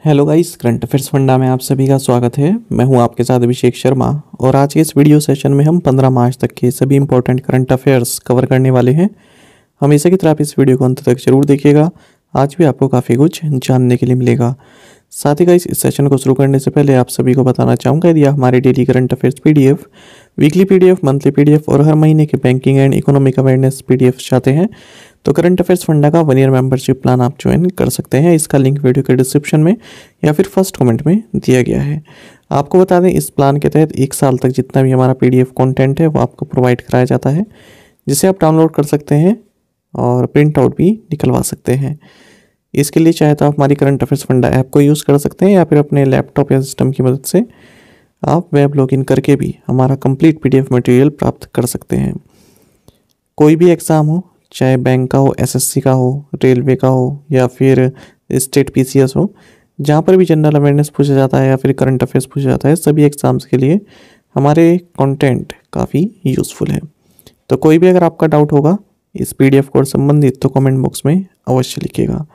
Hello guys, current affairs funda में आप सभी का स्वागत है। मैं हूं आपके साथ अभिषेक शर्मा और आज के इस वीडियो सेशन में हम 15 मार्च तक के सभी इंपॉर्टेंट करंट अफेयर्स कवर करने वाले हैं। हमेशा की तरह आप इस वीडियो को अंत तक जरूर देखिएगा, आज भी आपको काफ़ी कुछ जानने के लिए मिलेगा। साथ ही गाइस, इस सेशन को शुरू करने से पहले आप सभी को बताना चाहूँगा, यदि आप हमारे daily current affairs PDF, weekly PDF, monthly PDF और हर महीने के banking and economic awareness PDF चाहते हैं तो करंट अफेयर्स फंडा का 1 ईयर मेंबरशिप प्लान आप ज्वाइन कर सकते हैं। इसका लिंक वीडियो के डिस्क्रिप्शन में या फिर फर्स्ट कमेंट में दिया गया है। आपको बता दें, इस प्लान के तहत 1 साल तक जितना भी हमारा पीडीएफ कंटेंट है वो आपको प्रोवाइड कराया जाता है, जिसे आप डाउनलोड कर सकते हैं और प्रिंट आउट भी निकलवा सकते हैं। इसके लिए चाहे तो आप हमारी करंट अफेयर्स फंडा ऐप को यूज़ कर सकते हैं या फिर अपने लैपटॉप या सिस्टम की मदद से आप वेब लॉगिन करके भी हमारा कंप्लीट पीडीएफ मटेरियल प्राप्त कर सकते हैं। कोई भी एग्ज़ाम हो, चाहे बैंक का हो, एसएससी का हो, रेलवे का हो या फिर स्टेट पीसीएस हो, जहाँ पर भी जनरल अवेयरनेस पूछा जाता है या फिर करंट अफेयर्स पूछा जाता है, सभी एग्ज़ाम्स के लिए हमारे कंटेंट काफ़ी यूज़फुल है। तो कोई भी अगर आपका डाउट होगा इस पीडीएफ कोड संबंधित तो कमेंट बॉक्स में अवश्य लिखिएगा।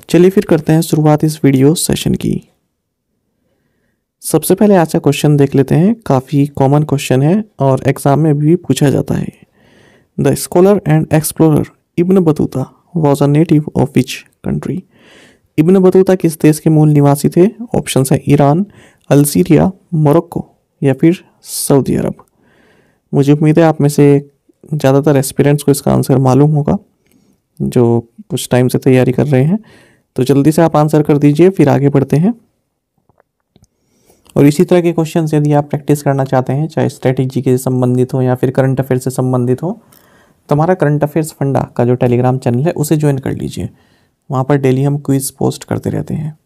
चलिए फिर करते हैं शुरुआत इस वीडियो सेशन की। सबसे पहले आज का क्वेश्चन देख लेते हैं। काफ़ी कॉमन क्वेश्चन है और एग्ज़ाम में भी पूछा जाता है। The scholar and explorer Ibn Battuta was a native of which country? Ibn Battuta किस देश के मूल निवासी थे? ऑप्शन है ईरान, अल्जीरिया, मोरक्को या फिर सऊदी अरब। मुझे उम्मीद है आप में से ज़्यादातर एस्पिरेंट्स को इसका आंसर मालूम होगा, जो कुछ टाइम से तैयारी कर रहे हैं। तो जल्दी से आप आंसर कर दीजिए, फिर आगे बढ़ते हैं। और इसी तरह के क्वेश्चन यदि आप प्रैक्टिस करना चाहते हैं, चाहे स्ट्रेटेजी के संबंधित हो या फिर करंट अफेयर से संबंधित हो, तो हमारा करंट अफेयर्स फंडा का जो टेलीग्राम चैनल है उसे ज्वाइन कर लीजिए। वहाँ पर डेली हम क्विज पोस्ट करते रहते हैं।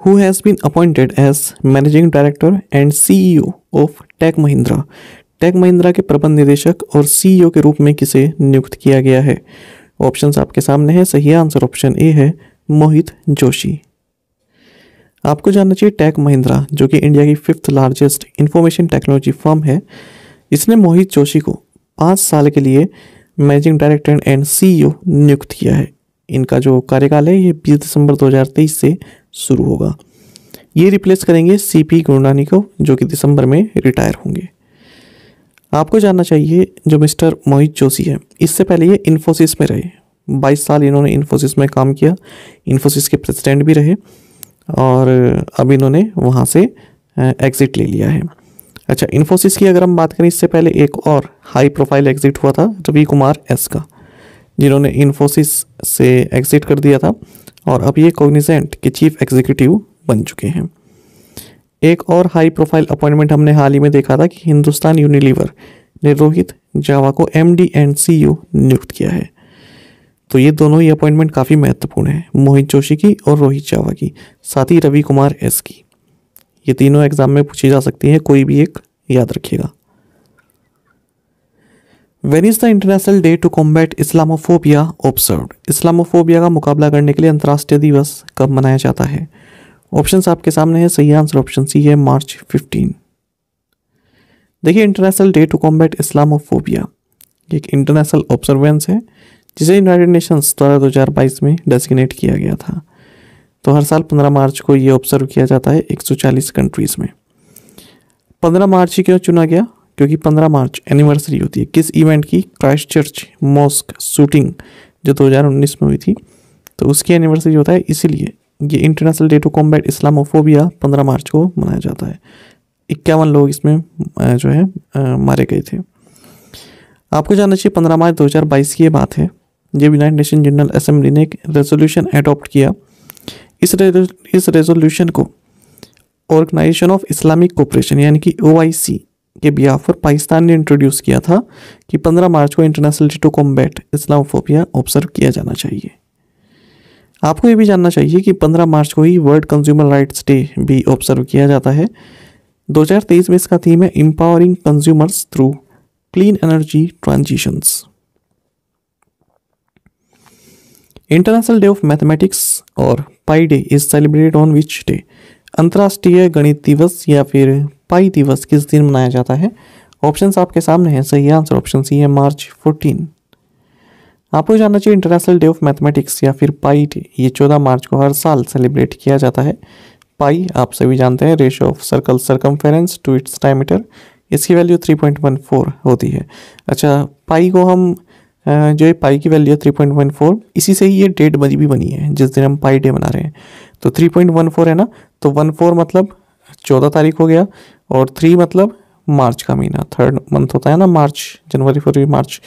Who has been appointed as managing director and CEO of tech Mahindra? Tech Mahindra के प्रबंध निदेशक और सीईओ के रूप में किसे नियुक्त किया गया है? ऑप्शंस आपके सामने है। सही आंसर ऑप्शन ए है, मोहित जोशी। आपको जानना चाहिए, टेक महिंद्रा जो कि इंडिया की 5th largest information technology firm है, इसने मोहित जोशी को 5 साल के लिए मैनेजिंग डायरेक्टर एंड सीईओ नियुक्त किया है। इनका जो कार्यकाल है ये 20 दिसंबर 2023 से शुरू होगा। ये रिप्लेस करेंगे सीपी गुरनानी को, जो कि दिसंबर में रिटायर होंगे। आपको जानना चाहिए, जो मिस्टर मोहित जोशी है, इससे पहले ये इन्फोसिस में रहे। 22 साल इन्होंने इन्फोसिस में काम किया, इन्फोसिस के प्रेसिडेंट भी रहे और अब इन्होंने वहाँ से एग्ज़िट ले लिया है। अच्छा, इन्फोसिस की अगर हम बात करें, इससे पहले एक और हाई प्रोफाइल एग्ज़िट हुआ था रवि कुमार एस का, जिन्होंने इन्फोसिस से एग्ज़िट कर दिया था और अब ये कॉग्निजेंट के चीफ एग्जीक्यूटिव बन चुके हैं। एक और हाई प्रोफाइल अपॉइंटमेंट हमने हाल ही में देखा था कि हिंदुस्तान यूनिलीवर ने रोहित जावा को एमडी एंड सीईओ नियुक्त किया है। तो ये दोनों ही अपॉइंटमेंट काफ़ी महत्वपूर्ण है, मोहित जोशी की और रोहित जावा की, साथ ही रवि कुमार एस की। ये तीनों एग्जाम में पूछी जा सकती है, कोई भी एक याद रखिएगा। When is the International Day to Combat Islamophobia observed? Islamophobia का मुकाबला करने के लिए अंतर्राष्ट्रीय दिवस कब मनाया जाता है? ऑप्शंस आपके सामने है। सही आंसर ऑप्शन सी है, मार्च 15। देखिए, international day to combat Islamophobia एक इंटरनेशनल ऑब्जर्वेंस है जिसे यूनाइटेड नेशंस द्वारा 2022 में डेजिग्नेट किया गया था। तो हर साल 15 मार्च को ये ऑब्जर्व किया जाता है 140 कंट्रीज़ में। 15 मार्च ही क्यों चुना गया? क्योंकि 15 मार्च एनिवर्सरी होती है किस इवेंट की? क्राइस्ट चर्च मॉस्क शूटिंग जो 2019 में हुई थी, तो उसकी एनिवर्सरी होता है, इसीलिए ये international day to combat Islamophobia 15 March को मनाया जाता है। 51 लोग इसमें जो है मारे गए थे। आपको जानना चाहिए, 15 मार्च 2022 की ये बात है जब यूनाइटेड नेशन जनरल असेंबली ने एक रेजोल्यूशन अडॉप्ट किया। इस रेजोल्यूशन को ऑर्गेनाइजेशन ऑफ इस्लामिक कोऑपरेशन यानी कि OIC के बिहाफ पर पाकिस्तान ने इंट्रोड्यूस किया था कि 15 मार्च को international day to combat Islamophobia observe किया जाना चाहिए। आपको ये भी जानना चाहिए कि 15 मार्च को ही वर्ल्ड कंज्यूमर राइट्स डे भी ऑब्जर्व किया जाता है। 2023 में इसका थीम है empowering consumers through clean energy transitions. International day of mathematics और pi day is celebrated on which day? अंतर्राष्ट्रीय गणित दिवस या फिर पाई दिवस किस दिन मनाया जाता है? ऑप्शंस आपके सामने हैं, सही आंसर ऑप्शन सी है मार्च 14। आपको जानना चाहिए इंटरनेशनल डे ऑफ मैथमेटिक्स या फिर पाई डे, ये 14 मार्च को हर साल सेलिब्रेट किया जाता है। पाई आप सभी जानते हैं, ratio of circle circumference to its diameter, इसकी वैल्यू 3.14 होती है। अच्छा, पाई को हम जो है पाई की वैल्यू है 3.14, इसी से ही ये डेट भी बनी है जिस दिन हम पाई डे मना रहे हैं। तो 3.14 है ना, तो 14 मतलब 14 तारीख हो गया, और 3 मतलब मार्च का महीना, थर्ड मंथ होता है ना, मार्च, जनवरी फरवरी मार्च।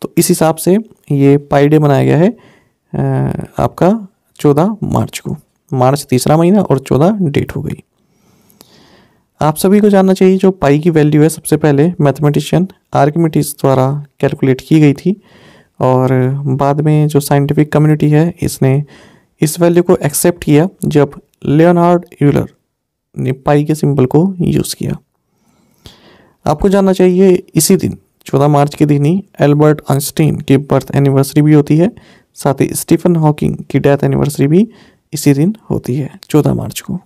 तो इस हिसाब से ये पाई डे मनाया गया है आपका 14 मार्च को। मार्च तीसरा महीना और 14 डेट हो गई। आप सभी को जानना चाहिए जो पाई की वैल्यू है सबसे पहले मैथमेटिशियन आर्किमिडीज द्वारा कैलकुलेट की गई थी, और बाद में जो साइंटिफिक कम्युनिटी है इसने इस वैल्यू को एक्सेप्ट किया जब लियोनार्ड यूलर ने पाई के सिंबल को यूज़ किया। आपको जानना चाहिए इसी दिन 14 मार्च के दिन ही एल्बर्ट आइंस्टीन की बर्थ एनिवर्सरी भी होती है, साथ ही स्टीफन हॉकिंग की डेथ एनिवर्सरी भी इसी दिन होती है 14 मार्च को।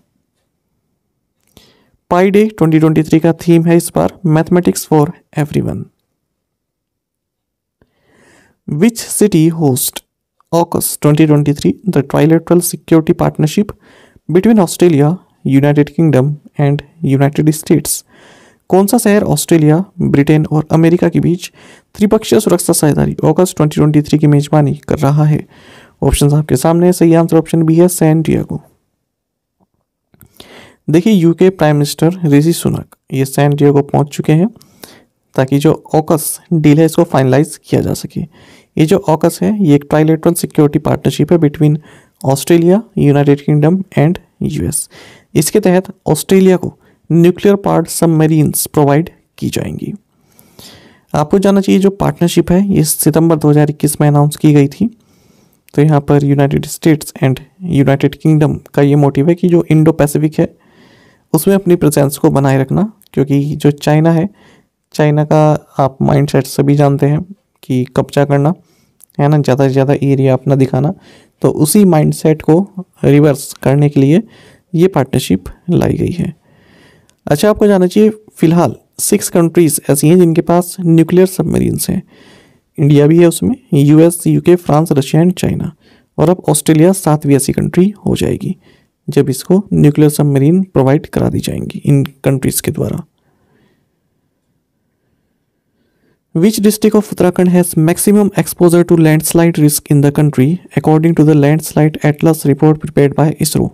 पाई डे 2023 का थीम है इस बार mathematics for everyone. Which city host AUKUS 2023, the trilateral security partnership between Australia, United Kingdom and United States. कौन सा शहर ऑस्ट्रेलिया, ब्रिटेन और अमेरिका के बीच त्रिपक्षीय सुरक्षा साझेदारी ऑगस्ट 2023 की मेजबानी कर रहा है? ऑप्शन आपके सामने है, सही आंसर ऑप्शन बी है सैन डिएगो। देखिए, UK prime minister Rishi Sunak ये सैन डिएगो पहुंच चुके हैं ताकि जो ऑकस डील है इसको फाइनलाइज किया जा सके। ये जो ऑकस है ये एक ट्राइलेटरल सिक्योरिटी पार्टनरशिप है between Australia, United Kingdom and US. इसके तहत ऑस्ट्रेलिया को न्यूक्लियर पावर्ड सबमरीन्स प्रोवाइड की जाएंगी। आपको जानना चाहिए जो पार्टनरशिप है ये सितंबर 2021 में अनाउंस की गई थी। तो यहाँ पर United states and United kingdom का ये मोटिव है कि जो इंडो पैसिफिक है उसमें अपनी प्रेजेंस को बनाए रखना, क्योंकि जो चाइना है, चाइना का आप माइंडसेट सभी जानते हैं कि कब्जा करना है ना, ज़्यादा से ज़्यादा एरिया अपना दिखाना। तो उसी माइंडसेट को रिवर्स करने के लिए ये पार्टनरशिप लाई गई है। अच्छा, आपको जानना चाहिए फिलहाल 6 कंट्रीज़ ऐसी हैं जिनके पास न्यूक्लियर सबमरीन्स हैं। इंडिया भी है उसमें, US, UK, France, Russia and China, और अब ऑस्ट्रेलिया 7वीं ऐसी कंट्री हो जाएगी जब इसको न्यूक्लियर सबमरीन प्रोवाइड करा दी जाएंगी इन कंट्रीज़ के द्वारा। Which district of Uttarakhand has maximum exposure to landslide risk in the country according to the landslide atlas report prepared by ISRO?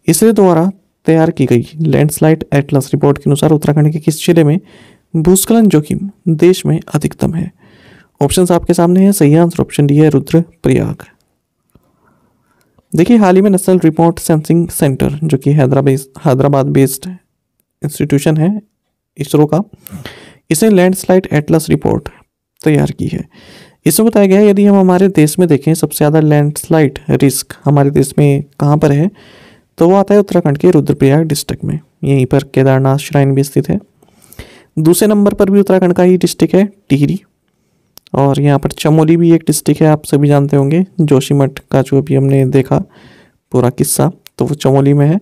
ISRO द्वारा तैयार की गई लैंडस्लाइड एटलस रिपोर्ट के अनुसार उत्तराखंड के किस जिले में भूस्खलन जोखिम देश में अधिकतम है? ऑप्शंस आपके सामने हैं, सही आंसर ऑप्शन डी है रुद्रप्रयाग। देखिए, हाल ही में नेशनल रिमोट सेंसिंग सेंटर जो कि हैदराबाद बेस्ड इंस्टीट्यूशन है इसरो का, इसने लैंडस्लाइड एटलस रिपोर्ट तैयार की है। इसमें बताया गया है यदि हम हमारे देश में देखें सबसे ज़्यादा लैंडस्लाइड रिस्क हमारे देश में कहाँ पर है, तो वो आता है उत्तराखंड के रुद्रप्रयाग डिस्ट्रिक्ट में। यहीं पर केदारनाथ श्राइन भी स्थित है। दूसरे नंबर पर भी उत्तराखंड का ही डिस्ट्रिक्ट है टिहरी, और यहाँ पर चमोली भी एक डिस्ट्रिक्ट है, आप सभी जानते होंगे जोशीमठ का जो अभी हमने देखा पूरा किस्सा, तो वो चमोली में है।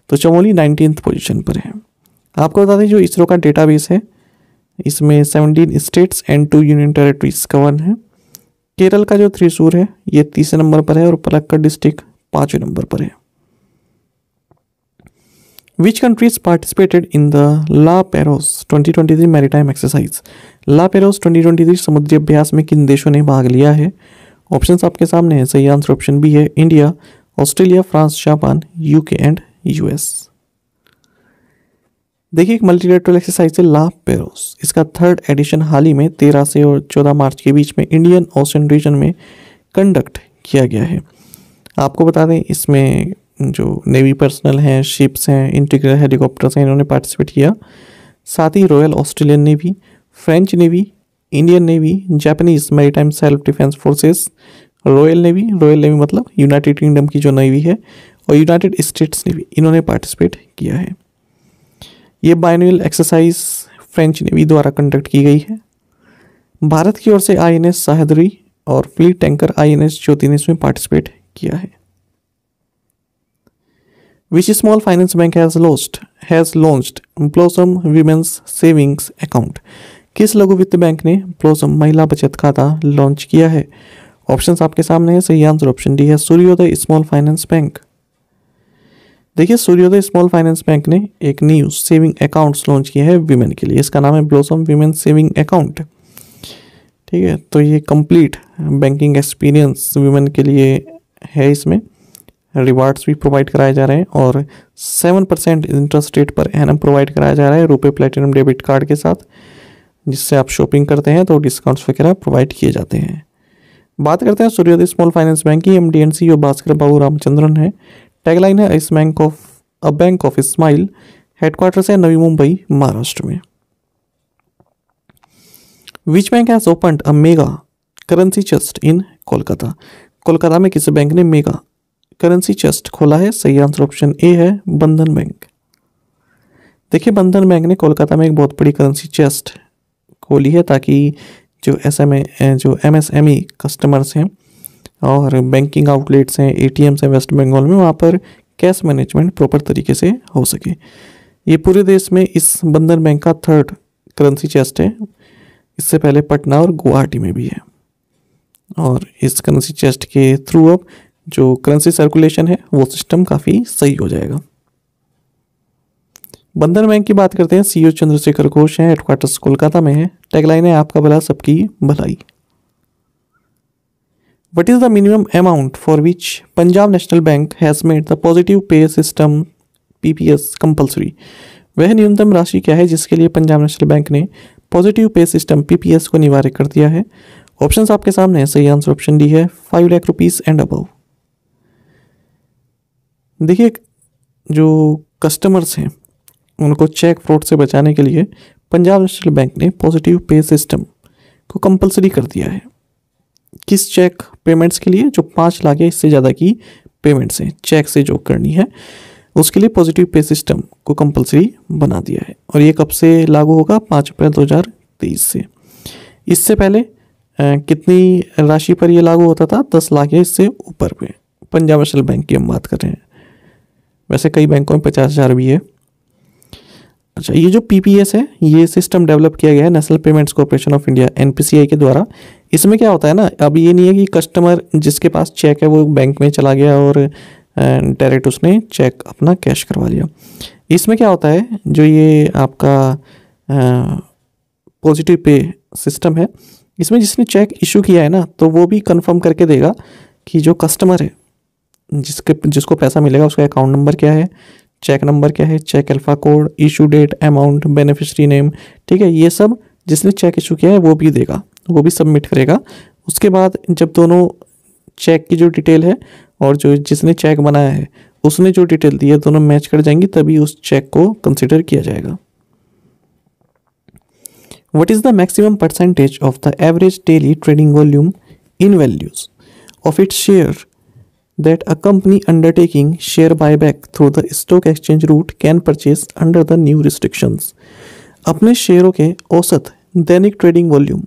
तो चमोली 19th पोजीशन पर है। आपको बता दें जो इसरो का डेटाबेस है इसमें 17 states and 2 union territories cover है। केरल का जो त्रिशूर है ये 30 नंबर पर है, और पलक्कड़ डिस्ट्रिक्ट 5वें नंबर पर है। Which countries participated in the La Perouse 2023 maritime exercise? La Perouse 2023 समुद्री अभ्यास में किन देशों ने भाग लिया है? ऑप्शंस आपके सामने हैं, सही आंसर ऑप्शन बी है India, Australia, France, Japan, UK and US. देखिए, एक मल्टीलेटरल एक्सरसाइज है ला पेरोस, इसका 3rd एडिशन हाल ही में 13 से और 14 मार्च के बीच में इंडियन ओशन रीजन में कंडक्ट किया गया है। आपको बता दें इसमें जो नेवी पर्सनल हैं, शिप्स हैं, इंटीग्रल हेलीकॉप्टर्स हैं, इन्होंने पार्टिसिपेट किया। साथ ही royal Australian navy, French navy, Indian navy, Japanese maritime self defence forces, royal navy मतलब यूनाइटेड किंगडम की जो नेवी है, और यूनाइटेड स्टेट्स नेवी, इन्होंने पार्टिसिपेट किया है। ये बाइनल एक्सरसाइज फ्रेंच नेवी द्वारा कंडक्ट की गई है। भारत की ओर से INS साहदरी और फ्लीट टैंकर INS ज्योति ने इसमें पार्टिसिपेट किया है। Which small finance bank has launched blossom women's savings account? किस लघु वित्त बैंक ने ब्लॉसम महिला बचत खाता लॉन्च किया है? ऑप्शंस आपके सामने है। सही आंसर ऑप्शन डी है, सूर्योदय स्मॉल फाइनेंस बैंक। देखिए, सूर्योदय स्मॉल फाइनेंस बैंक ने एक न्यू सेविंग अकाउंट्स लॉन्च किया है विमेन के लिए। इसका नाम है ब्लॉसम वीमेन सेविंग अकाउंट। ठीक है, तो ये कंप्लीट बैंकिंग एक्सपीरियंस विमेन के लिए है। इसमें रिवार्ड्स भी प्रोवाइड कराए जा रहे हैं और 7% interest rate per annum provide कराया जा रहा है रुपए प्लेटिनम डेबिट कार्ड के साथ, जिससे आप शॉपिंग करते हैं तो डिस्काउंट्स वगैरह प्रोवाइड किए जाते हैं। बात करते हैं सूर्योदय स्मॉल फाइनेंस बैंक की। MD and CEO Bhaskar Babu Ramachandran है। टैगलाइन है a bank of smile. Headquarters है नवी मुंबई, महाराष्ट्र में। Which bank has opened a mega currency chest in Kolkata? Kolkata में किस बैंक ने मेगा करेंसी चेस्ट खोला है? सही आंसर ऑप्शन ए है, बंधन बैंक। देखिए, बंधन बैंक ने कोलकाता में एक बहुत बड़ी करेंसी चेस्ट खोली है ताकि जो MSME कस्टमर्स हैं और बैंकिंग आउटलेट्स हैं, ATMs हैं वेस्ट बंगाल में, वहाँ पर कैश मैनेजमेंट प्रॉपर तरीके से हो सके। ये पूरे देश में इस बंधन बैंक का 3rd करेंसी चेस्ट है। इससे पहले पटना और गुवाहाटी में भी है। और इस करेंसी चेस्ट के थ्रू अब जो करेंसी सर्कुलेशन है वो सिस्टम काफ़ी सही हो जाएगा। बंधन बैंक की बात करते हैं। सीईओ चंद्रशेखर घोष हैं। हेडक्वार्टर्स कोलकाता में है। टैगलाइन है आपका भला सबकी भलाई। What is the minimum amount for which Punjab National Bank has made the positive pay system PPS compulsory? वह न्यूनतम राशि क्या है जिसके लिए पंजाब नेशनल बैंक ने पॉजिटिव पे सिस्टम PPS को अनिवार्य कर दिया है? ऑप्शंस आपके सामने है। सही आंसर ऑप्शन डी है, 5 लाख रुपीस एंड अबव। देखिए, जो कस्टमर्स हैं उनको चेक फ्रॉड से बचाने के लिए पंजाब नेशनल बैंक ने पॉजिटिव पे सिस्टम को कंपलसरी कर दिया है। किस चेक पेमेंट्स के लिए? जो 5 लाख या इससे ज़्यादा की पेमेंट्स हैं चेक से जो करनी है, उसके लिए पॉजिटिव पे सिस्टम को कंपलसरी बना दिया है। और ये कब से लागू होगा? 5 अप्रैल 2023 से। इससे पहले कितनी राशि पर ये लागू होता था? 10 लाख या इससे ऊपर पे। पंजाब नेशनल बैंक की हम बात कर रहे हैं। वैसे कई बैंकों में 50,000 भी है। अच्छा, ये जो PPS है ये सिस्टम डेवलप किया गया है national payments corporation of India NPCI के द्वारा। इसमें क्या होता है ना, अब ये नहीं है कि कस्टमर जिसके पास चेक है वो बैंक में चला गया और डायरेक्ट उसने चेक अपना कैश करवा लिया। इसमें क्या होता है, जो ये आपका पॉजिटिव पे सिस्टम है, इसमें जिसने चेक इशू किया है ना, तो वो भी कंफर्म करके देगा कि जो कस्टमर है जिसको पैसा मिलेगा उसका अकाउंट नंबर क्या है, चेक नंबर क्या है, cheque alpha code, issue date, amount, beneficiary name. ठीक है, ये सब जिसने चेक इशू किया है वो भी देगा, वो भी सबमिट करेगा। उसके बाद जब दोनों चेक की जो डिटेल है और जो जिसने चेक बनाया है उसने जो डिटेल दी है दोनों मैच कर जाएंगी, तभी उस चेक को कंसिडर किया जाएगा। What is the maximum percentage of the average daily trading volume in values of its share that a company undertaking share buyback through the stock exchange route can purchase under the new restrictions? अपने शेयरों के औसत दैनिक trading volume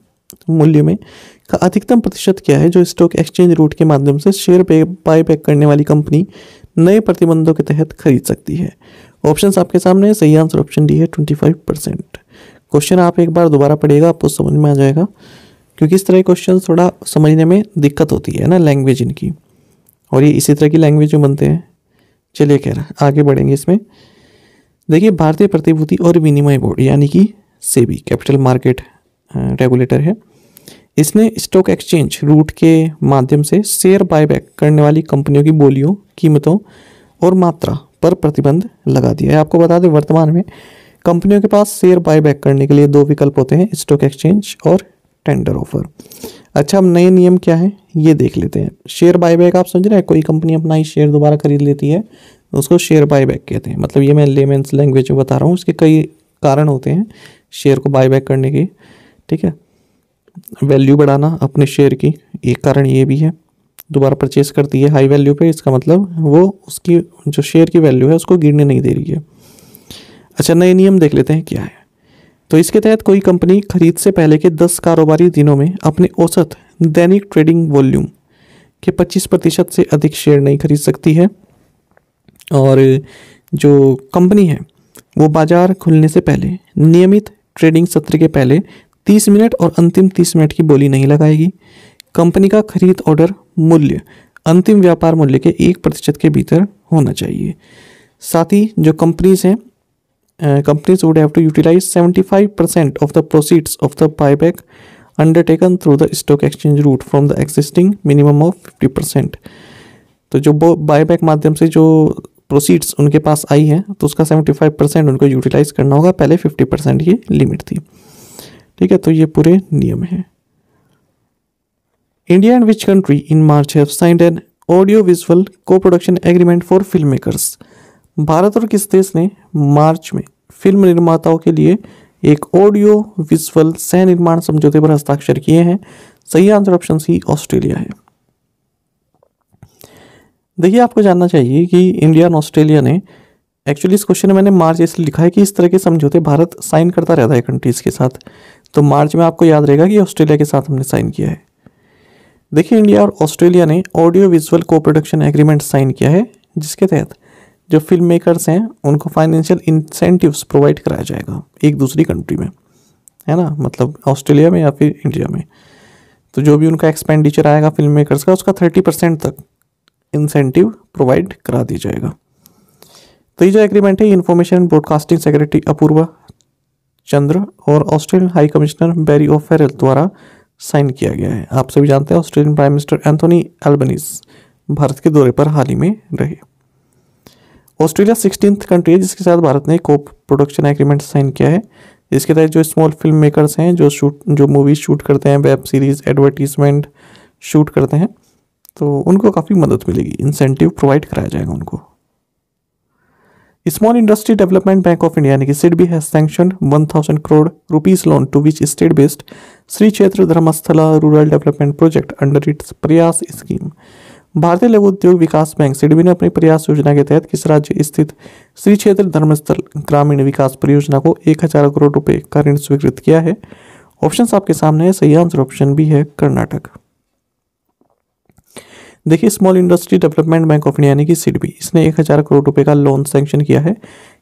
मूल्य में का अधिकतम प्रतिशत क्या है जो स्टॉक एक्सचेंज रूट के माध्यम से शेयर बायबैक करने वाली कंपनी नए प्रतिबंधों के तहत खरीद सकती है? ऑप्शंस आपके सामने है। सही आंसर ऑप्शन डी है, 25%। क्वेश्चन आप एक बार दोबारा पढ़िएगा, आपको समझ में आ जाएगा, क्योंकि इस तरह के क्वेश्चन थोड़ा समझने में दिक्कत होती है ना, लैंग्वेज इनकी, और ये इसी तरह की लैंग्वेज में बनते हैं। चलिए खैर आगे बढ़ेंगे इसमें। देखिए, भारतीय प्रतिभूति और विनिमय बोर्ड यानी कि सेबी कैपिटल मार्केट रेगुलेटर है। इसने स्टॉक एक्सचेंज रूट के माध्यम से शेयर बायबैक करने वाली कंपनियों की बोलियों, कीमतों और मात्रा पर प्रतिबंध लगा दिया है। आपको बता दें, वर्तमान में कंपनियों के पास शेयर बायबैक करने के लिए 2 विकल्प होते हैं, स्टॉक एक्सचेंज और टेंडर ऑफर। अच्छा, अब नए नियम क्या है ये देख लेते हैं। शेयर बायबैक आप समझ रहे हैं, कोई कंपनी अपना ही शेयर दोबारा खरीद लेती है, उसको शेयर बायबैक कहते हैं। मतलब ये मैं लेमेंस लैंग्वेज में बता रहा हूँ, उसके कई कारण होते हैं शेयर को बायबैक करने के। ठीक है, वैल्यू बढ़ाना अपने शेयर की, एक कारण ये भी है। दोबारा परचेस करती है हाई वैल्यू पे, इसका मतलब वो उसकी जो शेयर की वैल्यू है उसको गिरने नहीं दे रही है। अच्छा, नए नियम देख लेते हैं क्या है। तो इसके तहत कोई कंपनी खरीद से पहले के 10 कारोबारी दिनों में अपने औसत दैनिक ट्रेडिंग वॉल्यूम के 25% से अधिक शेयर नहीं खरीद सकती है। और जो कंपनी है वो बाजार खुलने से पहले नियमित ट्रेडिंग सत्र के पहले 30 मिनट और अंतिम 30 मिनट की बोली नहीं लगाएगी। कंपनी का खरीद ऑर्डर मूल्य अंतिम व्यापार मूल्य के 1% के भीतर होना चाहिए। साथ ही जो कंपनीज हैं, companies would have to utilize 75% of the proceeds of the buyback undertaken through the stock exchange route from the existing minimum of 50%। तो जो बायबैक माध्यम से जो प्रोसीड्स उनके पास आई है तो उसका 75% उनको यूटिलाइज करना होगा, पहले 50% की लिमिट थी। ठीक है, तो ये पूरे नियम हैं। India and which country in March have signed an audio visual co production agreement for film makers. Bharat और किस देश ने मार्च में फिल्म निर्माताओं के लिए एक ऑडियो विजुअल सह निर्माण समझौते पर हस्ताक्षर किए हैं? सही आंसर ऑप्शन सी ऑस्ट्रेलिया है। देखिए, आपको जानना चाहिए कि इंडिया और ऑस्ट्रेलिया ने, एक्चुअली इस क्वेश्चन में मैंने मार्च इसलिए लिखा है कि इस तरह के समझौते भारत साइन करता रहता है कंट्रीज़ के साथ, तो मार्च में आपको याद रहेगा कि ऑस्ट्रेलिया के साथ हमने साइन किया है। देखिए, इंडिया और ऑस्ट्रेलिया ने audio visual co production agreement sign किया है, जिसके तहत जो फिल्म मेकर्स हैं उनको फाइनेंशियल इंसेंटिव्स प्रोवाइड कराया जाएगा एक दूसरी कंट्री में, है ना, मतलब ऑस्ट्रेलिया में या फिर इंडिया में। तो जो भी उनका एक्सपेंडिचर आएगा फिल्म मेकर्स का, उसका 30% तक इंसेंटिव प्रोवाइड करा दिया जाएगा। तो ये जो एग्रीमेंट है, इन्फॉर्मेशन ब्रॉडकास्टिंग सेक्रेटरी अपूर्वा चंद्र और ऑस्ट्रेलियन हाई कमिश्नर बैरी ओफेरल द्वारा साइन किया गया है। आप सभी जानते हैं Australian prime minister Anthony Albanese Bharat के दौरे पर हाल ही में रहे। ऑस्ट्रेलिया 16th कंट्री है जिसके साथ भारत ने को प्रोडक्शन एग्रीमेंट साइन किया है, जिसके तहत जो स्मॉल फिल्म मेकर्स हैं जो मूवीज शूट करते हैं, वेब सीरीज, एडवर्टीजमेंट शूट करते हैं, तो उनको काफ़ी मदद मिलेगी, इंसेंटिव प्रोवाइड कराया जाएगा उनको। Small industry development bank of India यानी कि SIDBI has sanctioned 1000 crore rupees loan to which state based Shri Kshetra Dharmasthala rural development project under its Prayas scheme. भारतीय लघु उद्योग विकास बैंक सिडबी ने अपनी प्रयास योजना के तहत किस राज्य स्थित श्री क्षेत्र धर्मस्थल ग्रामीण विकास परियोजना को 1000 करोड़ रुपए का ऋण स्वीकृत किया है? ऑप्शंस आपके सामने है, सही आंसर ऑप्शन बी है कर्नाटक। देखिए, small industry development bank of India यानी कि सिडबी, इसने 1000 करोड़ रुपए का लोन सैंक्शन किया है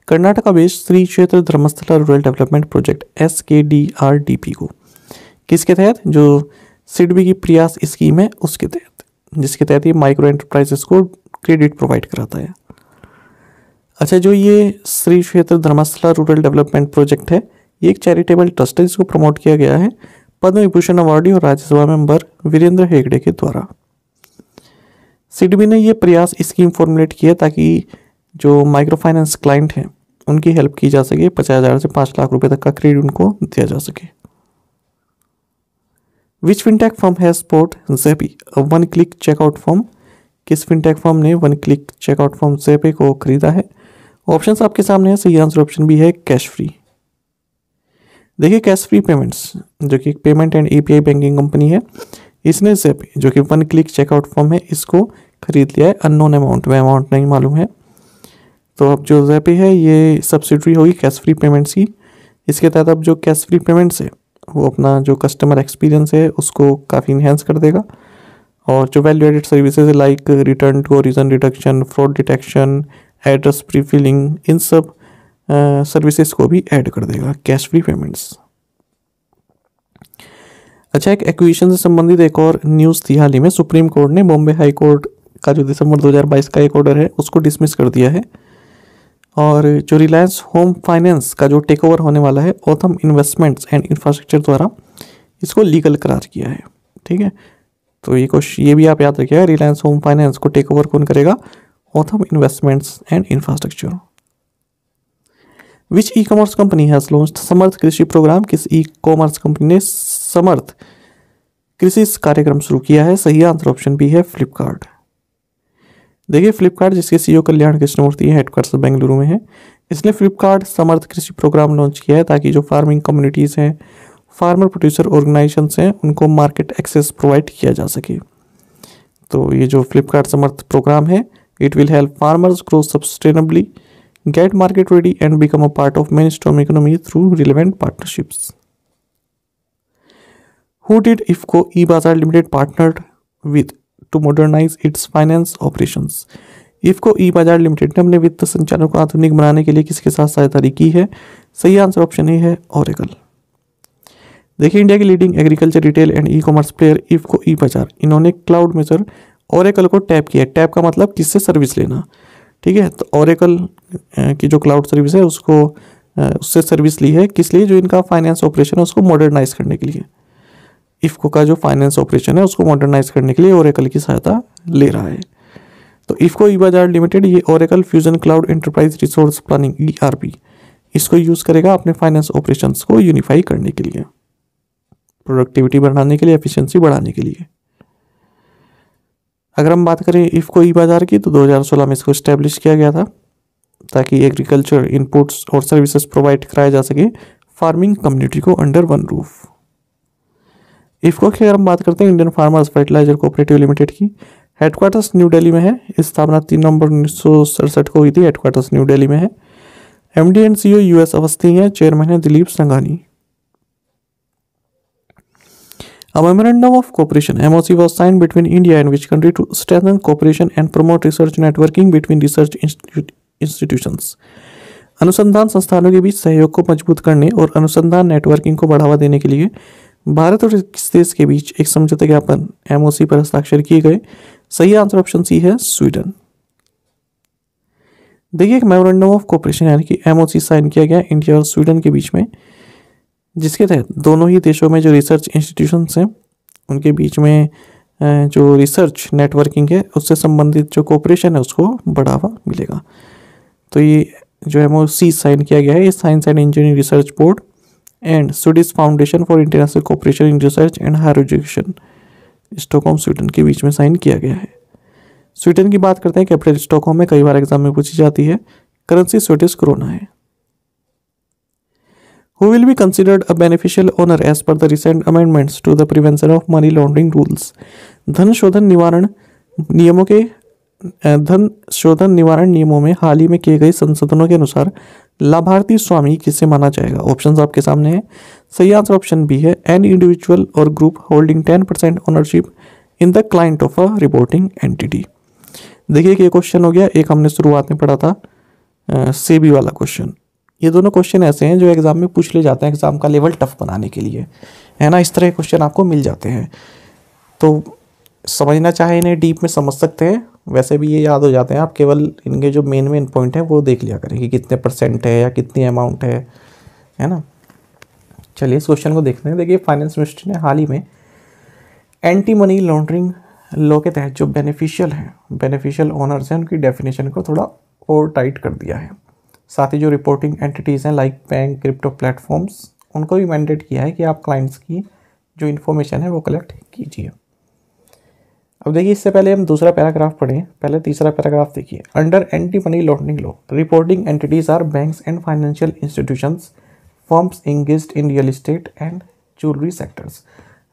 Karnataka based Shri Kshetra Dharmasthala rural development project SKDRDP को। किसके तहत? जो सिडबी की प्रयास स्कीम है उसके तहत, जिसके तहत ये माइक्रो एंटरप्राइजेस को क्रेडिट प्रोवाइड कराता है। अच्छा, जो ये Shri Kshetra Dharmasthala rural development project है, ये एक चैरिटेबल ट्रस्ट है जिसको प्रमोट किया गया है पद्म विभूषण अवार्डी और राज्यसभा मेंबर वीरेंद्र हेगड़े के द्वारा। सिडबी ने ये प्रयास स्कीम फॉर्मुलेट की है ताकि जो माइक्रो फाइनेंस क्लाइंट हैं उनकी हेल्प की जा सके, 50,000 से 5 लाख रुपए तक का क्रेडिट उनको दिया जा सके। Which fintech firm has bought Zecpe one click checkout form? किस फिनटेक फर्म ने one click checkout form Zecpe को खरीदा है? ऑप्शंस आपके सामने है, सही आंसर ऑप्शन बी है कैश फ्री। देखिए, कैश फ्री पेमेंट्स जो कि payment and API banking company है, इसने ज़ेपे जो कि वन क्लिक चेकआउट फॉर्म है इसको खरीद लिया है अननोन अमाउंट में, अमाउंट नहीं मालूम है। तो अब जो ज़ेपे है ये सब्सिडरी होगी कैश फ्री पेमेंट्स की। इसके तहत अब जो कैश फ्री पेमेंट्स है वो अपना जो कस्टमर एक्सपीरियंस है उसको काफ़ी इन्हेंस कर देगा, और जो value added services like return to origin deduction, fraud detection, address pre filling, इन सब सर्विसेज को भी ऐड कर देगा कैश फ्री पेमेंट्स। अच्छा, एक एक्विजिशन से संबंधित एक और न्यूज़ थी हाल ही में। सुप्रीम कोर्ट ने बॉम्बे हाई कोर्ट का जो दिसंबर 2022 का एक ऑर्डर है उसको डिसमिस कर दिया है, और जो रिलायंस होम फाइनेंस का जो टेक ओवर होने वाला है ओथम इन्वेस्टमेंट्स एंड इंफ्रास्ट्रक्चर द्वारा इसको लीगल करार किया है। ठीक है, तो ये भी आप याद रखिएगा, रिलायंस होम फाइनेंस को टेक ओवर कौन करेगा? Authum investments and infrastructure. Which e commerce company has launched Samarth Krishi programme? किस ई कॉमर्स कंपनी ने समर्थ कृषि कार्यक्रम शुरू किया है? सही आंसर ऑप्शन बी है फ्लिपकार्ट। देखिए, फ्लिपकार्ट जिसके CEO कल्याण कृष्णमूर्ति हेडक्वार्टर्स बेंगलुरु में है, इसने फ्लिपकार्ट समर्थ कृषि प्रोग्राम लॉन्च किया है ताकि जो फार्मिंग कम्युनिटीज़ हैं, फार्मर प्रोड्यूसर ऑर्गेनाइजेशंस हैं, उनको मार्केट एक्सेस प्रोवाइड किया जा सके। तो ये जो फ्लिपकार्ट समर्थ प्रोग्राम है, it will help farmers grow sustainably, get market ready and become a part of mainstream economy through relevant partnerships. Who did IFFCO eBazaar Limited partnered with to modernize its finance operations? IFFCO e Bazar limited ने अपने वित्त संचालन को आधुनिक बनाने के लिए किसके साथ साझेदारी की है? सही आंसर ऑप्शन ए है ओरेकल। देखिए, इंडिया की leading agriculture retail and e commerce player IFFCO e Bazar, इन्होंने क्लाउड मेजर ओरेकल को टैप किया। टैप का मतलब किससे सर्विस लेना, ठीक है। तो ओरेकल की जो क्लाउड सर्विस है उसको उससे सर्विस ली है, किस लिए? जो इनका फाइनेंस ऑपरेशन है उसको मॉडर्नाइज करने के लिए। इफको का जो फाइनेंस ऑपरेशन है उसको मॉडर्नाइज करने के लिए ओरेकल की सहायता ले रहा है। तो इफको ई बाजार लिमिटेड ये Oracle fusion cloud enterprise resource planning ERP इसको यूज़ करेगा अपने फाइनेंस ऑपरेशंस को यूनिफाई करने के लिए, प्रोडक्टिविटी बढ़ाने के लिए, एफिशिएंसी बढ़ाने के लिए। अगर हम बात करें इफको ई बाजार की, तो 2016 में इसको स्टैब्लिश किया गया था ताकि एग्रीकल्चर इनपुट्स और सर्विसेज प्रोवाइड कराया जा सके फार्मिंग कम्युनिटी को अंडर वन रूफ। इफको की अगर हम बात करते हैं Indian farmers fertiliser cooperative limited की, हेडक्वार्टर्स न्यू दिल्ली में है। स्थापना 3 नवंबर 1967 को हुई थी। हेडक्वार्टर्स न्यू दिल्ली में है। MD and CEO US Awasthi हैं। चेयरमैन है Dilip Sanghani. A memorandum of cooperation (MOC) was signed between India and which country to strengthen cooperation and promote research networking between research institutions? अनुसंधान संस्थानों के बीच सहयोग को मजबूत करने और अनुसंधान नेटवर्किंग को बढ़ावा देने के लिए भारत और किस देश के बीच एक समझौता ज्ञापन MOC पर हस्ताक्षर किए गए? सही आंसर ऑप्शन सी है स्वीडन। देखिए, एक मेमोरेंडम ऑफ कोऑपरेशन यानी कि MOC साइन किया गया इंडिया और स्वीडन के बीच में, जिसके तहत दोनों ही देशों में जो रिसर्च इंस्टीट्यूशंस हैं उनके बीच में जो रिसर्च नेटवर्किंग है उससे संबंधित जो कोऑपरेशन है उसको बढ़ावा मिलेगा। तो ये जो MOC साइन किया गया है ये science and engineering research board and Swedish foundation for international cooperation in research and higher education Stockholm Sweden के बीच में साइन किया गया है। स्वीडन की बात करते हैं, कैपिटल स्टॉकहोम में, कई बार एग्जाम में पूछी जाती है। करेंसी स्वीडिश क्रोना है। Who will be considered a beneficial owner as per the recent amendments to the prevention of money laundering rules? धन शोधन निवारण नियमों में हाल ही में किए गए संशोधनों के अनुसार लाभार्थी स्वामी किसे माना जाएगा? ऑप्शंस आपके सामने हैं। सही आंसर ऑप्शन बी है एनी इंडिविजुअल और group holding 10% ownership in the client of a reporting entity. देखिए कि ये क्वेश्चन हो गया, एक हमने शुरुआत में पढ़ा था सेबी वाला क्वेश्चन। ये दोनों क्वेश्चन ऐसे हैं जो एग्जाम में पूछ ले जाते हैं एग्जाम का लेवल टफ बनाने के लिए, है ना। इस तरह के क्वेश्चन आपको मिल जाते हैं, तो समझना चाहे इन्हें डीप में समझ सकते हैं, वैसे भी ये याद हो जाते हैं। आप केवल इनके जो मेन पॉइंट है वो देख लिया करें कि कितने % है या कितनी अमाउंट है ना। चलिए इस क्वेश्चन को देखते हैं। देखिए, फाइनेंस मिनिस्ट्री ने हाल ही में एंटी मनी लॉन्ड्रिंग लॉ के तहत जो बेनिफिशियल ओनर्स हैं उनकी डेफिनेशन को थोड़ा और टाइट कर दिया है। साथ ही जो रिपोर्टिंग एंटिटीज़ हैं लाइक बैंक, क्रिप्टो प्लेटफॉर्म्स, उनको भी मैंडेट किया है कि आप क्लाइंट्स की जो इन्फॉर्मेशन है वो कलेक्ट कीजिए। अब देखिए, इससे पहले हम दूसरा पैराग्राफ पढ़ें, पहले तीसरा पैराग्राफ देखिए। Under anti money laundering law, reporting entities are banks and financial institutions, firms engaged in real estate and jewellery sectors.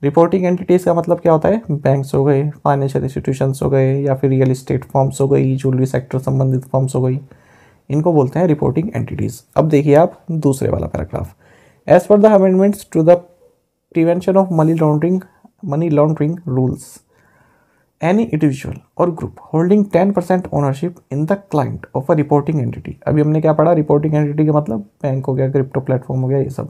Reporting entities का मतलब क्या होता है? बैंक्स हो गए, फाइनेंशियल इंस्टीट्यूशंस हो गए, या फिर रियल एस्टेट फर्म्स हो गई, ज्वेलरी सेक्टर संबंधित फर्म्स हो गई, इनको बोलते हैं रिपोर्टिंग एंटिटीज़। अब देखिए आप दूसरे वाला paragraph. As per the amendments to the prevention of money laundering rules, any individual और group holding 10% ownership in the client of a reporting entity. अभी हमने क्या पढ़ा? रिपोर्टिंग एंटिटी का मतलब बैंक हो गया, क्रिप्टो प्लेटफॉर्म हो गया, ये सब।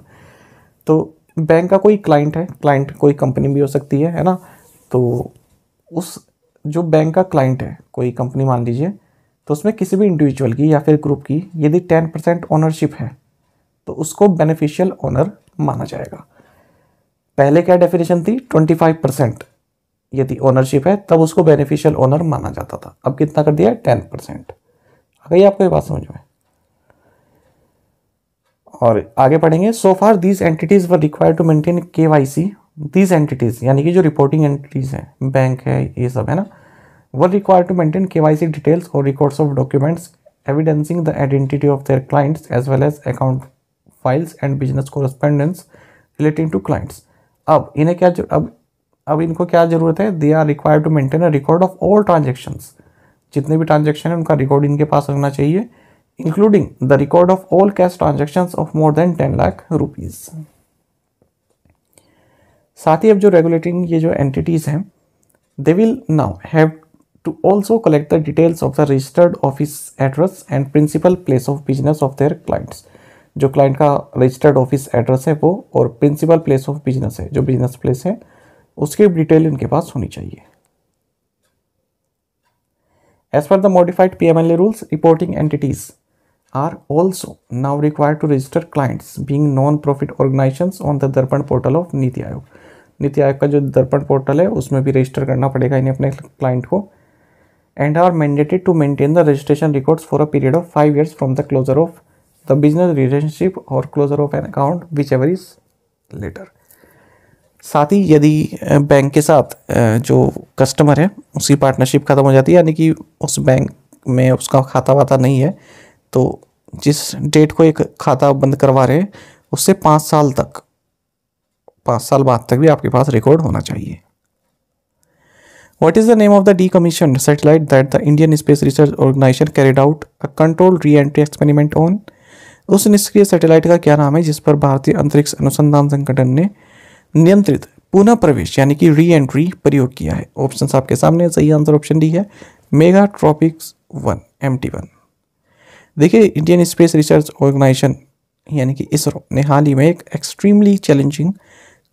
तो बैंक का कोई क्लाइंट है, क्लाइंट कोई कंपनी भी हो सकती है ना। तो उस जो बैंक का क्लाइंट है, कोई कंपनी मान लीजिए, तो उसमें किसी भी इंडिविजुअल की या फिर ग्रुप की यदि 10% ओनरशिप है तो उसको बेनिफिशियल ओनर माना जाएगा। पहले क्या डेफिनेशन थी? 25% यदि ओनरशिप है तब उसको बेनिफिशियल ओनर माना जाता था। अब कितना कर दिया है? 10%। आ गई आपको ये बात समझ में? और आगे पढ़ेंगे। So far these entities were required to maintain KYC। These entities यानी कि जो रिपोर्टिंग एंटिटीज हैं, बैंक है, ये सब है ना, were required to maintain KYC details or records of documents evidencing the identity of their clients as well as account files and business correspondence relating to clients। अब इन्हें क्या अब इनको क्या जरूरत है? They are required to maintain a record of all transactions। जितने भी ट्रांजेक्शन है उनका रिकॉर्ड इनके पास रखना चाहिए, including the record of all cash transactions of more than 10 lakh rupees. साथ ही अब जो रेगुलेटिंग ये जो एंटिटीज हैं, they will now have to also collect the details of the registered office address and principal place of business of their clients. जो client का registered office address है वो, और प्रिंसिपल प्लेस ऑफ बिजनेस है, जो business place है, उसकी detail इनके पास होनी चाहिए। As per the modified PMLA rules, reporting entities are also now required to register clients being non-profit organizations on the दर्पण पोर्टल ऑफ नीति आयोग। नीति आयोग का जो दर्पण पोर्टल है उसमें भी रजिस्टर करना पड़ेगा इन्हें अपने क्लाइंट को, and are mandated to maintain the registration records for a period of 5 years from the closure of the business relationship और closure of an account whichever is later. साथ ही यदि बैंक के साथ जो कस्टमर है उसकी पार्टनरशिप खत्म हो जाती है, यानी कि उस बैंक में उसका खाता वाता नहीं है, तो जिस डेट को एक खाता बंद करवा रहे हैं उससे 5 साल बाद तक भी आपके पास रिकॉर्ड होना चाहिए। What is the name of the decommissioned satellite that the Indian Space Research Organization carried out a controlled re-entry experiment on? उस निष्क्रिय सैटेलाइट का क्या नाम है जिस पर भारतीय अंतरिक्ष अनुसंधान संगठन ने नियंत्रित पुनः प्रवेश यानी कि री एंट्री प्रयोग किया है? ऑप्शन आपके सामने, सही आंसर ऑप्शन डी है, मेगा ट्रॉपिक्स 1 MT1। देखिए, इंडियन स्पेस रिसर्च ऑर्गेनाइजेशन यानी कि इसरो ने हाल ही में एक extremely challenging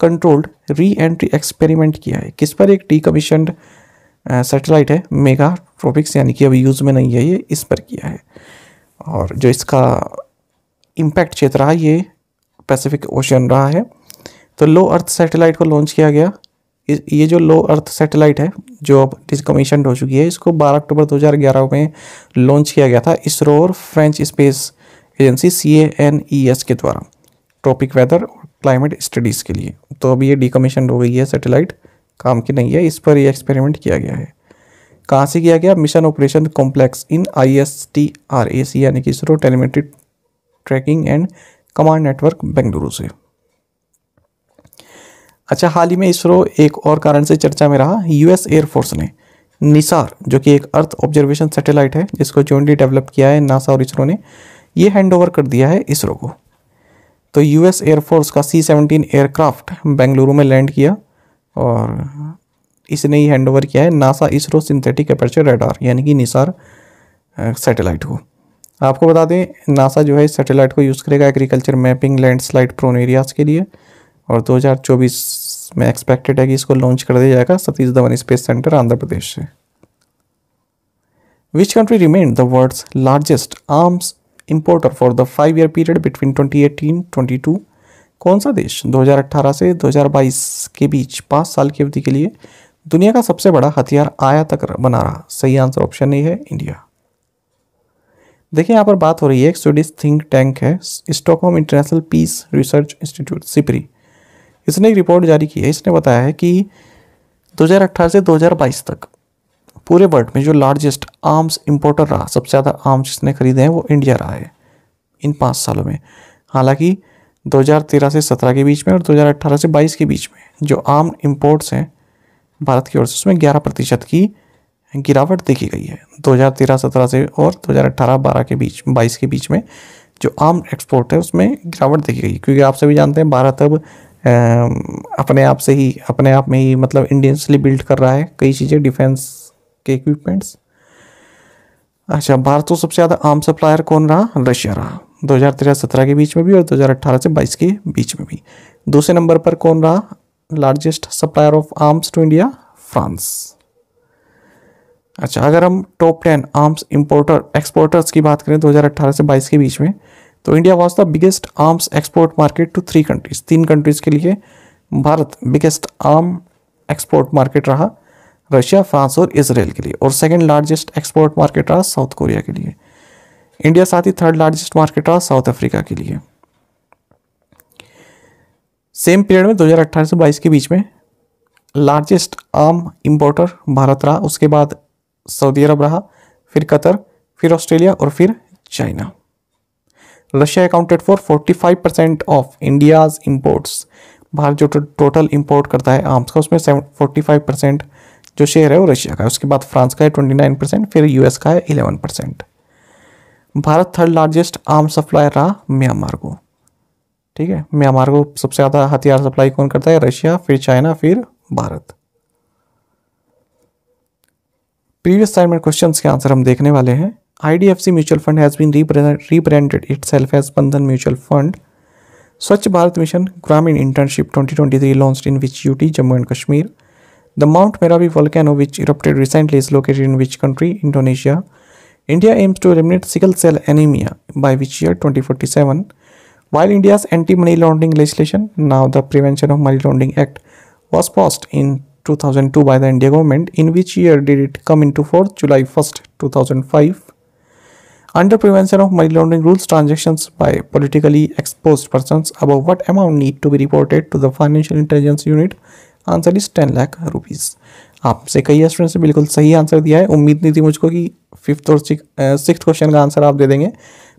controlled re entry experiment किया है। किस पर? एक डीकमीशन्ड सैटेलाइट है मेगा ट्रॉपिक्स, यानी कि अभी यूज़ में नहीं है, ये इस पर किया है। और जो इसका इम्पैक्ट क्षेत्र रहा ये पैसिफिक ओशन रहा है। तो लो अर्थ सैटेलाइट को लॉन्च किया गया। ये जो लो अर्थ सैटेलाइट है जो अब डिसकमीशन्ड हो चुकी है, इसको 12 अक्टूबर 2011 में लॉन्च किया गया था इसरो और फ्रेंच स्पेस एजेंसी CNES के द्वारा ट्रॉपिक वेदर और क्लाइमेट स्टडीज़ के लिए। तो अभी ये डिकमीशन्ड हो गई है सैटेलाइट, काम की नहीं है, इस पर ये एक्सपेरिमेंट किया गया है। कहाँ से किया गया? Mission operation complex in ISTRAC यानी कि ISRO telemetry tracking and command network Bengaluru से। अच्छा, हाल ही में इसरो एक और कारण से चर्चा में रहा। US एयरफोर्स ने निसार, जो कि एक अर्थ ऑब्जर्वेशन सैटेलाइट है जिसको जॉइंटली डेवलप किया है नासा और इसरो ने, ये हैंड ओवर कर दिया है इसरो को। तो US एयरफोर्स का C-17 एयरक्राफ्ट बेंगलुरु में लैंड किया और इसने ही हैंड ओवर किया है NASA ISRO synthetic aperture radar यानी कि निसार सैटेलाइट को। आपको बता दें, नासा जो है इस सैटेलाइट को यूज़ करेगा agriculture mapping landslide prone areas के लिए, और 2024 में एक्सपेक्टेड है कि इसको लॉन्च कर दिया जाएगा सतीश धवन स्पेस सेंटर आंध्र प्रदेश से। Which country remain the world's largest arms importer for the 5-year period between 2018-22? कौन सा देश 2018 से 2022 के बीच 5 साल की अवधि के लिए दुनिया का सबसे बड़ा हथियार आयातक बना रहा? सही आंसर ऑप्शन ए है, इंडिया। देखिए, यहाँ पर बात हो रही है एक स्वीडिश थिंक टैंक है Stockholm international peace research institute SIPRI. इसने एक रिपोर्ट जारी की है। इसने बताया है कि 2018 से 2022 तक पूरे वर्ल्ड में जो लार्जेस्ट आर्म्स इंपोर्टर रहा, सबसे ज़्यादा आर्म्स जिसने खरीदे हैं वो इंडिया रहा है इन 5 सालों में। हालांकि 2013 से 17 के बीच में और 2018 से 22 के बीच में जो आर्म इंपोर्ट्स हैं भारत की ओर से, उसमें 11% की गिरावट देखी गई है 2013-17 से, और 2018-12 के बीच 22 के बीच में जो आर्म एक्सपोर्ट है उसमें गिरावट देखी गई। क्योंकि आप सभी जानते हैं भारत अब अपने आप में ही मतलब इंडियंसली बिल्ड कर रहा है कई चीज़ें, डिफेंस के इक्विपमेंट्स। अच्छा, भारत को सबसे ज़्यादा आर्म सप्लायर कौन रहा? रशिया रहा 2013-17 के बीच में भी और 2018 से 22 के बीच में भी। दूसरे नंबर पर कौन रहा largest supplier of arms to India? France. अच्छा, अगर हम टॉप 10 आर्म्स एक्सपोर्टर्स की बात करें 2018 से 22 के बीच में, तो India was the biggest arms export market to 3 countries. 3 countries के लिए Bharat biggest arm export market रहा, रशिया, फ्रांस और इसराइल के लिए। और सेकंड लार्जेस्ट एक्सपोर्ट मार्केट रहा साउथ कोरिया के लिए। इंडिया साथ ही थर्ड लार्जेस्ट मार्केट रहा साउथ अफ्रीका के लिए। सेम पीरियड में 2018 से 22 के बीच में लार्जेस्ट आर्म इंपोर्टर भारत रहा, उसके बाद सऊदी अरब रहा, फिर कतर, फिर ऑस्ट्रेलिया और फिर China. Russia accounted for 45% of India's imports. Bharat जो टोटल इंपोर्ट करता है आर्म्स का उसमें 45% जो शेयर है वो रशिया का है। उसके बाद फ्रांस का है 29%, फिर US का है 11%। Bharat third largest arm supplier रहा म्यांमार को। ठीक है, म्यांमार को सबसे ज़्यादा हथियार सप्लाई कौन करता है? रशिया, फिर चाइना, फिर भारत। प्रीवियस असाइनमेंट क्वेश्चंस के आंसर हम देखने वाले हैं। IDFC mutual fund has been rebranded itself as Bandhan Mutual Fund. Swachh Bharat Mission Gramin Internship 2023 launched in which UT, Jammu and Kashmir? The Mount Merapi volcano which erupted recently is located in which country? Indonesia. India aims to eliminate sickle cell anemia by which year? 2047. While India's anti-money laundering legislation, now the Prevention of Money Laundering Act, was passed in 2002 by the India government, in which year did it come into force? July 1st, 2005. Under Prevention of Money Laundering rules, transactions by politically exposed persons above what amount need to be reported to the Financial Intelligence Unit? Answer is 10 lakh rupees. आपसे कई students ने बिल्कुल सही answer दिया है। उम्मीद नहीं थी मुझको कि 5th और 6th क्वेश्चन का आंसर आप दे देंगे,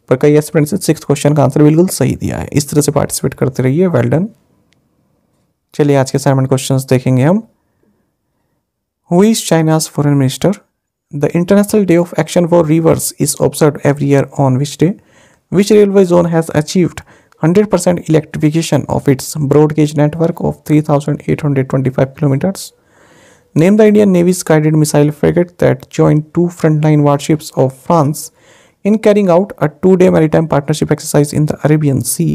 पर कई स्टूडेंट्स ने 6th क्वेश्चन का आंसर बिल्कुल सही दिया है। इस तरह से पार्टिसिपेट करते रहिए, वेल डन। चलिए आज के असाइनमेंट क्वेश्चंस देखेंगे हम। Who is China's foreign minister? The international day of action for reverse is observed every year on which day? Which railway zone has achieved 100% electrification of its broad gauge network of 3,825 kilometers? Name the Indian Navy's guided missile frigate that joined 2 frontline warships of France in carrying out a 2-day maritime partnership exercise in the Arabian Sea.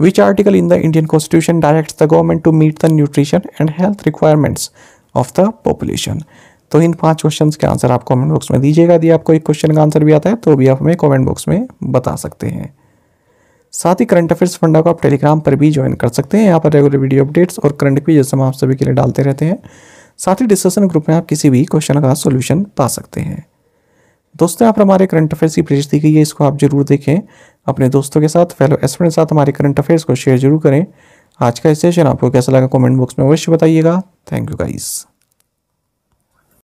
Which article in the Indian Constitution directs the government to meet the nutrition and health requirements of the population? तो इन 5 questions के answer आप comment box में दीजिएगा। यदि आपको एक question का answer भी आता है तो भी आप हमें कमेंट बॉक्स में बता सकते हैं। साथ ही करंट अफेयर्स फंडा को आप टेलीग्राम पर भी ज्वाइन कर सकते हैं। यहाँ पर रेगुलर वीडियो अपडेट्स और करंट क्विज़ हम आप सभी के लिए डालते रहते हैं। साथ ही डिस्कशन ग्रुप में आप किसी भी क्वेश्चन का सॉल्यूशन पा सकते हैं। दोस्तों, यहाँ पर हमारे करंट अफेयर्स की प्लेलिस्ट दी गई है, इसको आप जरूर देखें। अपने दोस्तों के साथ, फेलो स्टूडेंट के साथ हमारे करंट अफेयर्स को शेयर जरूर करें। आज का सेशन आपको कैसा लगा कमेंट बॉक्स में अवश्य बताइएगा। Thank you guys.